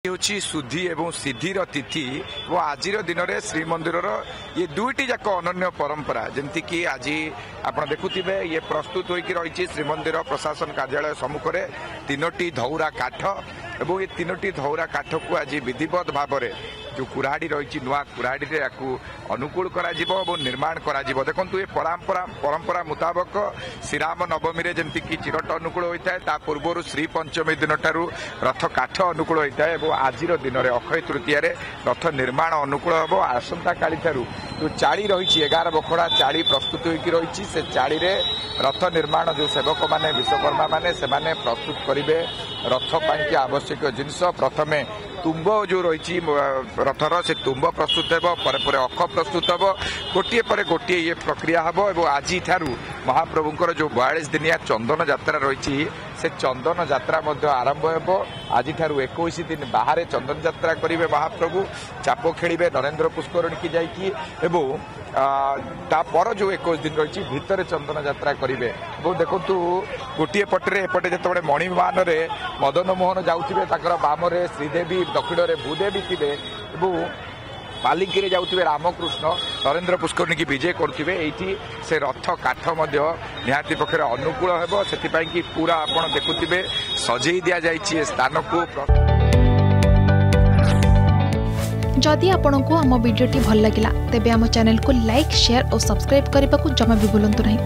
ହେଉଛି ଶୁଦ୍ଧି ଏବଂ ସିଦ୍ଧିର ତିଥି ଏବଂ ଆଜିର ଦିନରେ ଶ୍ରୀମନ୍ଦିରର ଇଏ ଦୁଇଟି ଯାକ ଅନନ୍ୟ ପରମ୍ପରା। ଯେମିତିକି ଆଜି ଆପଣ ଦେଖୁଥିବେ ଇଏ ପ୍ରସ୍ତୁତ ହୋଇକି ରହିଛି ଶ୍ରୀମନ୍ଦିର ପ୍ରଶାସନ କାର୍ଯ୍ୟାଳୟ ସମ୍ମୁଖରେ ତିନୋଟି ଧଉରା କାଠ ଏବଂ ଏ ତିନୋଟି ଧଉରା କାଠକୁ ଆଜି ବିଧିବଦ୍ଧ ଭାବରେ जो कुराड़ी रही नुआ कुराड़ी अनुकूल और निर्माण करा देखु ये परंपरा मुताबक श्रीराम नवमी रे जमती कि चिरट अनुकूल होता है पूर्व श्री पंचमी दिन ठारू रथ काठ अनुकूल होता है और आज दिन में अक्षय तृतीय रथ निर्माण अनुकूल हम आसंता काली ठारू जो चाड़ी रही 11 बखड़ा चाड़ी प्रस्तुत होगी रही से चाड़ी रे रथ निर्माण जो सेवक माने विश्वकर्मा माने से माने प्रस्तुत करेंगे रथ पाई आवश्यक जिनस प्रथमे तुम्ब जो रही रथर से तुम्ब प्रस्तुत हे अख प्रस्तुत हे गोटे पर गोटे ये प्रक्रिया हम और आज महाप्रभुंर जो 42 दिनिया चंदन यात्रा रही से चंदन यात्रा आरंभ हो आज 21 दिन बाहर चंदन यात्रा करेंगे महाप्रभु चाप खेलिए नरेंद्र पुष्करणी की जाइए तापर जो 21 दिन रही भितर चंदन यात्रा करेंगे और देखु गोटे पटे एपटे जो मणिमान मदन मोहन जाऊे बाम श्रीदेवी दक्षिण में भूदेवी थे पालिकी जाऊे रामकृष्ण नरेंद्र पुष्करणी की विजय करुवे ये से रथ काठ निहाती पक्षे अनुकूल हो से पूरा आप देखुवे सजई दि जाइए स्थान को। जदि आपंक आम भिडी भल लगा तेब आम चैनल को लाइक शेयर और सब्सक्राइब करने को जमा भी भूलु नहीं।